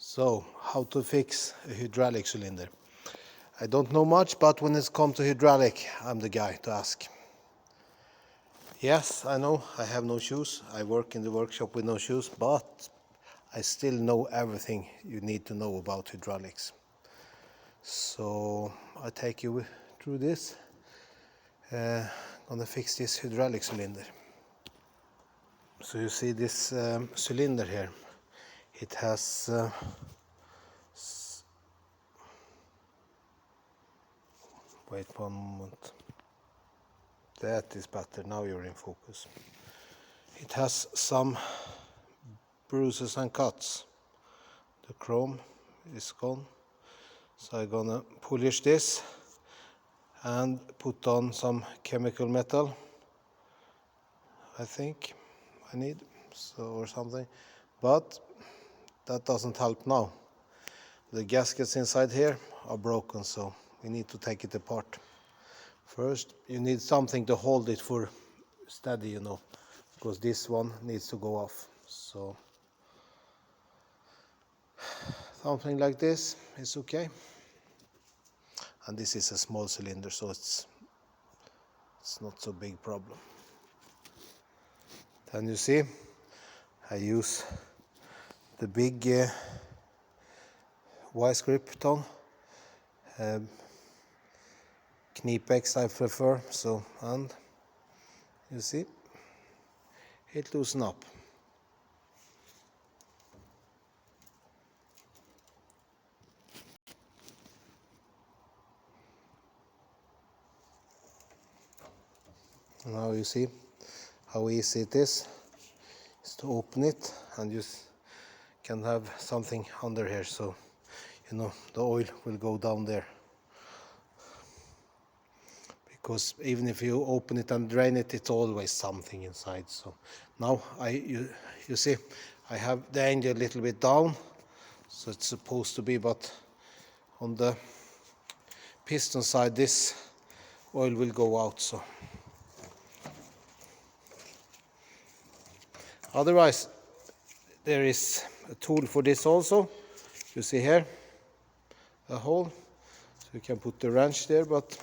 So, how to fix a hydraulic cylinder? I don't know much, but when it comes to hydraulic, I'm the guy to ask. Yes, I know I have no shoes. I work in the workshop with no shoes, but I still know everything you need to know about hydraulics. So, I'll take you through this. Gonna fix this hydraulic cylinder. So you see this cylinder here. It has wait one moment. That is better. Now you're in focus. It has some bruises and cuts. The chrome is gone. So I'm gonna polish this and put on some chemical metal. I think I need or something, but that doesn't help now. The gaskets inside here are broken, so we need to take it apart. First, you need something to hold it for steady, because this one needs to go off. So something like this is okay. And this is a small cylinder, so it's not so big problem. Then you see, I use the big vice grip tongue. Knipex I prefer, so, and you see, it loosens up. Now you see how easy it is to open it, and you can have something under here, so the oil will go down there. Because even if you open it and drain it, it's always something inside. So now you see, I have the angel a little bit down, so it's supposed to be, but on the piston side, this oil will go out. So otherwise, there is a tool for this also. You see here, a hole, so you can put the wrench there, but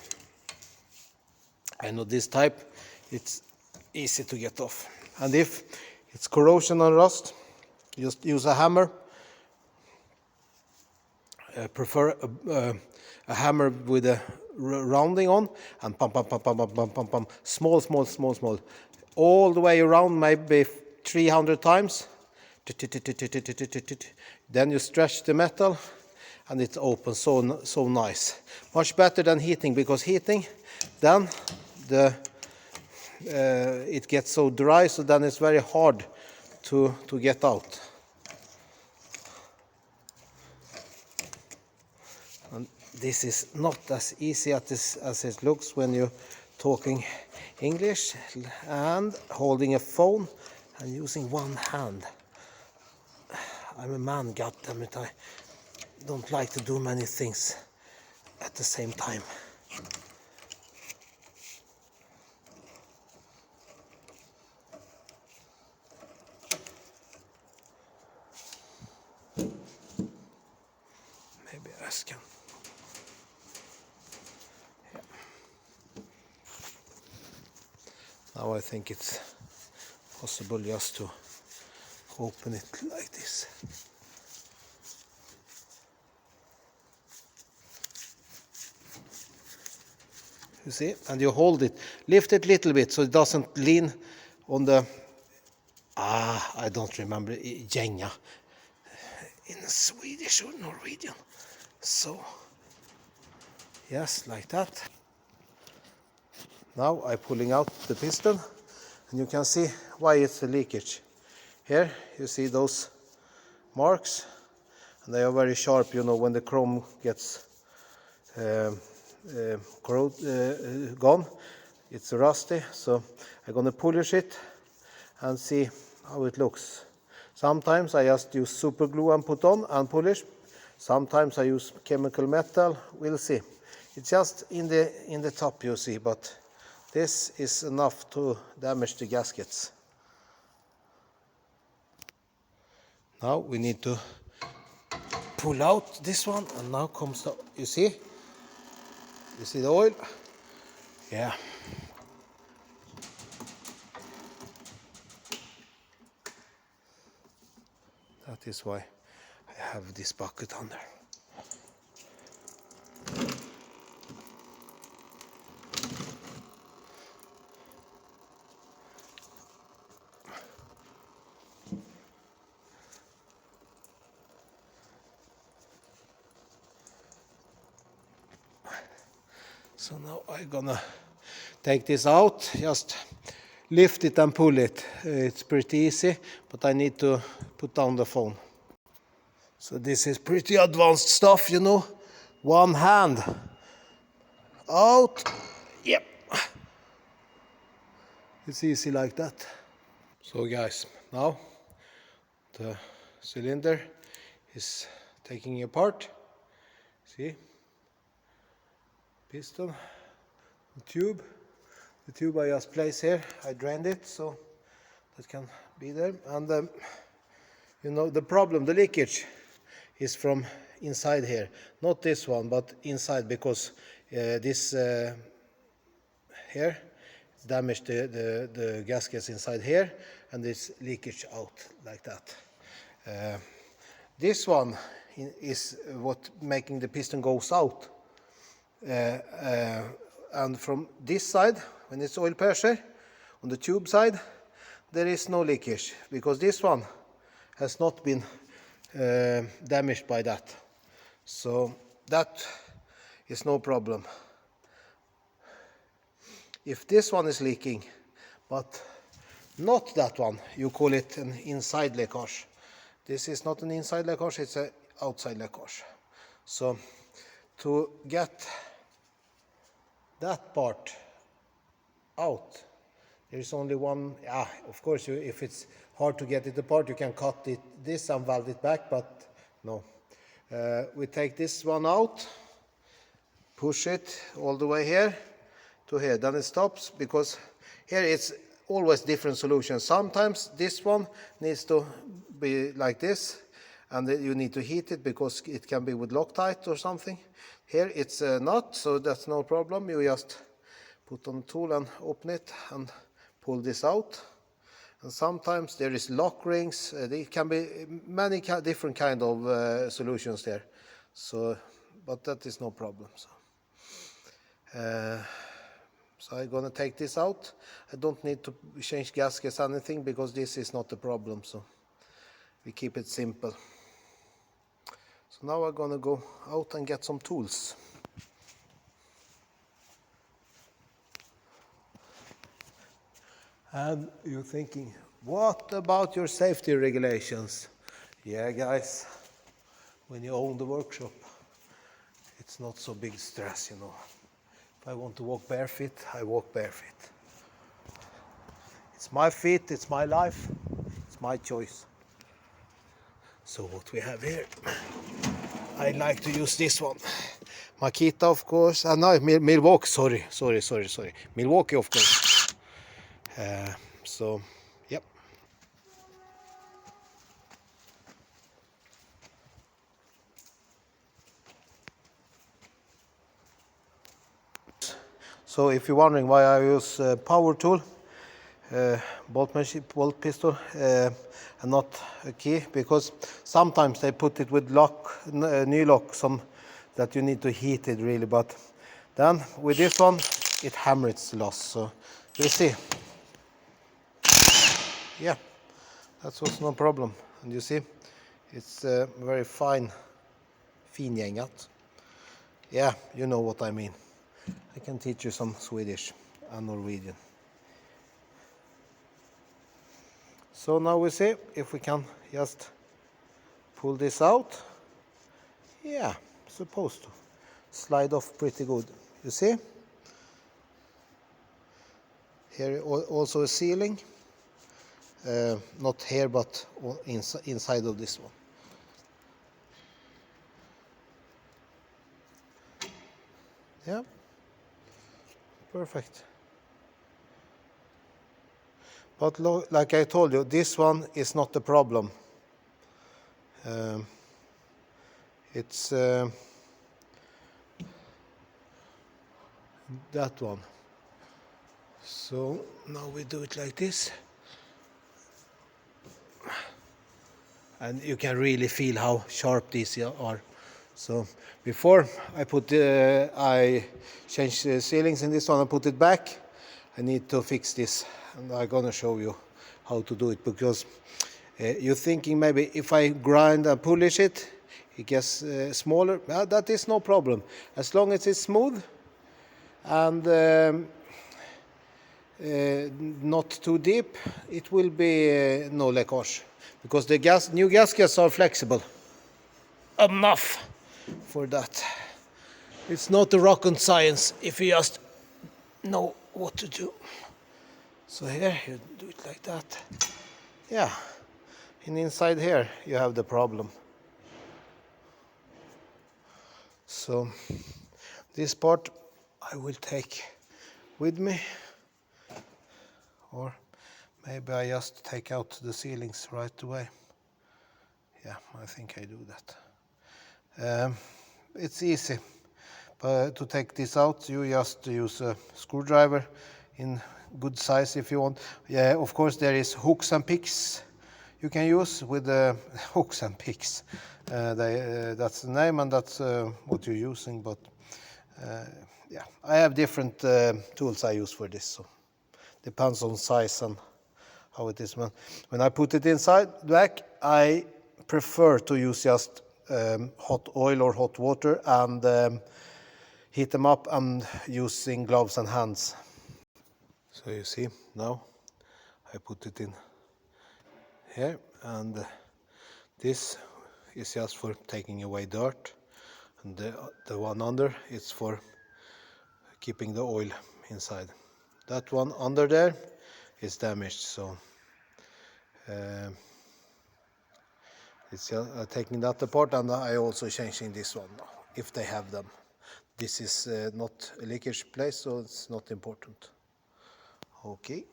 I know this type, it's easy to get off. And if it's corrosion and rust, just use a hammer. Prefer a hammer with a rounding on, and pump, pump, pump, pump, pump, pump, pump, pump. Small, small, small, small. All the way around, maybe 300 times. Then you stretch the metal, and it's open, so nice. Much better than heating, because heating, then it gets so dry, so then it's very hard to get out. And this is not as easy as it looks when you're talking English and holding a phone and using one hand. I'm a man, goddammit, I don't like to do many things at the same time. Maybe I can. Yeah. Now I think it's possible just to open it like this. You see, and you hold it, lift it a little bit so it doesn't lean on the, I don't remember, gänga in Swedish or Norwegian. So, yes, like that. Now I'm pulling out the piston, and you can see why it's a leakage. Here you see those marks, and they are very sharp, when the chrome gets gone, it's rusty. So I'm gonna polish it and see how it looks. Sometimes I just use super glue and put on and polish. Sometimes I use chemical metal. We'll see. It's just in the top, you see, but this is enough to damage the gaskets. Now we need to pull out this one, and now comes the, you see the oil? Yeah. That is why I have this bucket on there. So now I'm gonna take this out, just lift it and pull it. It's pretty easy, but I need to put down the phone. So this is pretty advanced stuff, you know. One hand out. Yep. It's easy like that. So guys, now the cylinder is taking apart. See? Piston, the tube. The tube I just placed here, I drained it so that can be there. And you know, the problem, the leakage is from inside here. Not this one, but inside, because this here damaged the gaskets inside here, and this leakage out like that. This one is what making the piston goes out. And from this side, when it's oil pressure, on the tube side, there is no leakage, because this one has not been damaged by that. So that is no problem. If this one is leaking, but not that one, you call it an inside leakage. This is not an inside leakage, it's an outside leakage. So to get that part out, there is only one. Of course, if it's hard to get it apart, you can cut this and weld it back, but no. We take this one out, push it all the way here to here, then it stops, because here it's always different solutions. Sometimes this one needs to be like this, and you need to heat it because it can be with Loctite or something. Here it's not, so that's no problem. You just put on the tool and open it and pull this out. And sometimes there is lock rings. There can be many different kind of solutions there. So, but that is no problem. So I'm gonna take this out. I don't need to change gaskets or anything, because this is not a problem. So we keep it simple. So now I'm gonna go out and get some tools. And you're thinking, what about your safety regulations? Yeah, guys, when you own the workshop, it's not so big stress, you know. If I want to walk barefoot, I walk barefoot. It's my feet, it's my life, it's my choice. So what we have here, I like to use this one. Makita, of course. No, Milwaukee, sorry. Milwaukee, of course. So, yep. So if you're wondering why I use power tool, bolt pistol, and not a key, because sometimes they put it with new lock, some that you need to heat it really, but then with this one it hammers loss. So you see, yeah, that was no problem. And you see, it's very fingängat. Yeah, you know what I mean. I can teach you some Swedish and Norwegian. So now we see if we can just pull this out. Yeah, supposed to slide off pretty good. You see? Here also a sealing. Not here, but inside of this one. Yeah, perfect. But like I told you, this one is not the problem. It's that one. So now we do it like this, and you can really feel how sharp these are. So before I changed the sealings in this one and put it back, I need to fix this, and I'm gonna show you how to do it, because you're thinking maybe if I grind and polish it, it gets smaller. That is no problem, as long as it's smooth and not too deep. It will be no leakage, because the new gaskets are flexible enough for that. It's not a rocket science if you just know what to do. So here you do it like that. Yeah, and inside here you have the problem. So this part I will take with me, or maybe I just take out the sealings right away. Yeah, I think I do that. It's easy. But to take this out, you just use a screwdriver in good size if you want. Yeah, of course there is hooks and picks you can use with the hooks and picks. That's the name, and that's what you're using. But yeah, I have different tools I use for this. So depends on size and how it is. When I put it inside back, I prefer to use just hot oil or hot water and heat them up and using gloves and hands. So you see, now I put it in here, and this is just for taking away dirt, and the one under is for keeping the oil inside. That one under there is damaged, so it's taking that apart, and I also changing this one now, if they have them. This is not a leakage place, so it's not important. Okay.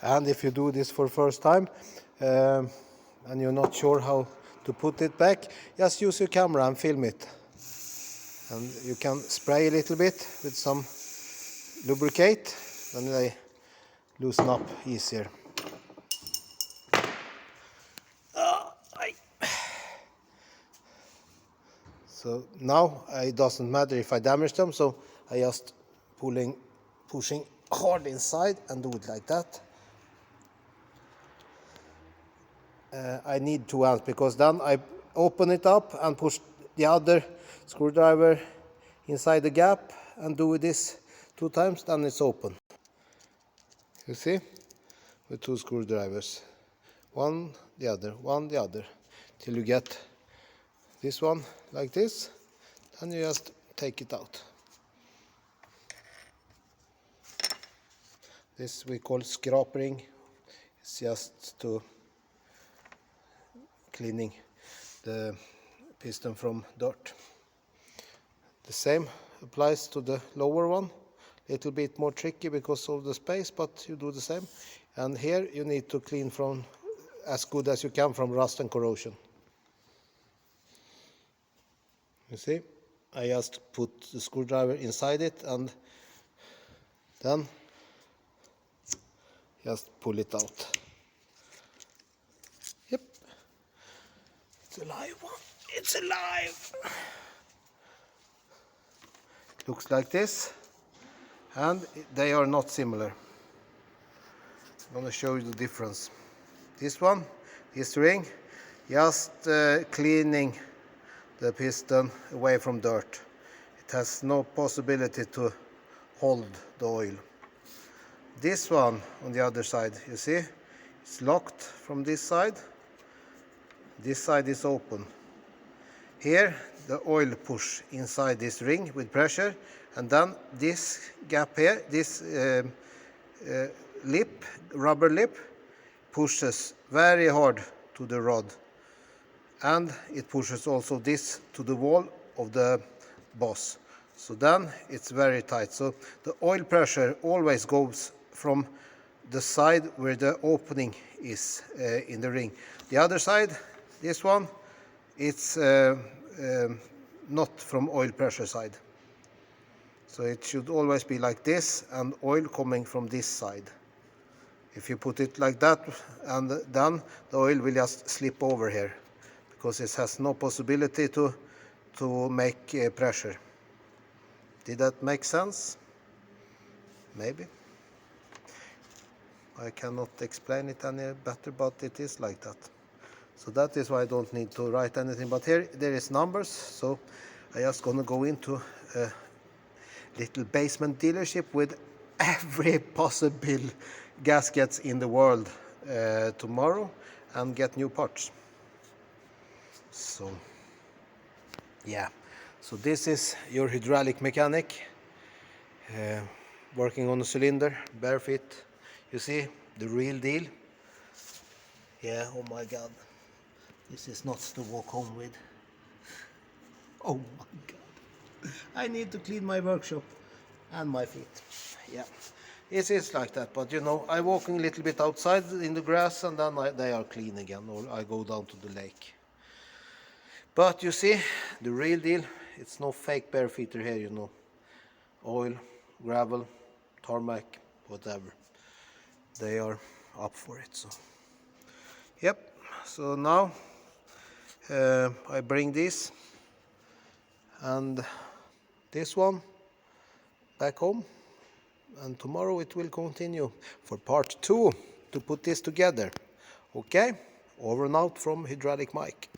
And if you do this for first time and you're not sure how to put it back, just use your camera and film it. And you can spray a little bit with some lubricate, then they loosen up easier. So now it doesn't matter if I damage them, so I just pushing hard inside and do it like that. I need 2 hands, because then I open it up and push the other screwdriver inside the gap and do this 2 times, then it's open. You see? With 2 screwdrivers. One the other, till you get this one like this, then you just take it out. This we call scraping. It's just to cleaning the piston from dirt. The same applies to the lower one. Little bit more tricky because of the space, but you do the same. And here you need to clean from as good as you can from rust and corrosion. You see, I just put the screwdriver inside it and then just pull it out. Yep, it's a live one. It's alive. Looks like this, and they are not similar. I'm going to show you the difference. This one, this ring, just cleaning the piston away from dirt. It has no possibility to hold the oil. This one on the other side, you see, it's locked from this side. This side is open. Here the oil push inside this ring with pressure, and then this gap here, this lip, rubber lip, pushes very hard to the rod, and it pushes also this to the wall of the boss. So then it's very tight. So the oil pressure always goes from the side where the opening is in the ring. The other side, this one, it's not from oil pressure side. So it should always be like this and oil coming from this side. If you put it like that, and then the oil will just slip over here because it has no possibility to make pressure. Did that make sense? Maybe. I cannot explain it any better, but it is like that. So that is why I don't need to write anything. But here there is numbers, so I just gonna go into a little basement dealership with every possible gaskets in the world tomorrow and get new parts. So yeah, so this is your hydraulic mechanic working on a cylinder, bare feet. You see, the real deal. Yeah, oh my god, this is not to walk home with. Oh my god, I need to clean my workshop and my feet. Yeah, it is like that, but you know, I walking a little bit outside in the grass and then they are clean again, or I go down to the lake. But you see, the real deal, it's no fake bare feeter here, you know. Oil, gravel, tarmac, whatever. They are up for it. So yep, so now I bring this and this one back home, and tomorrow it will continue for part 2 to put this together. Okay, over and out from Hydraulic Mike.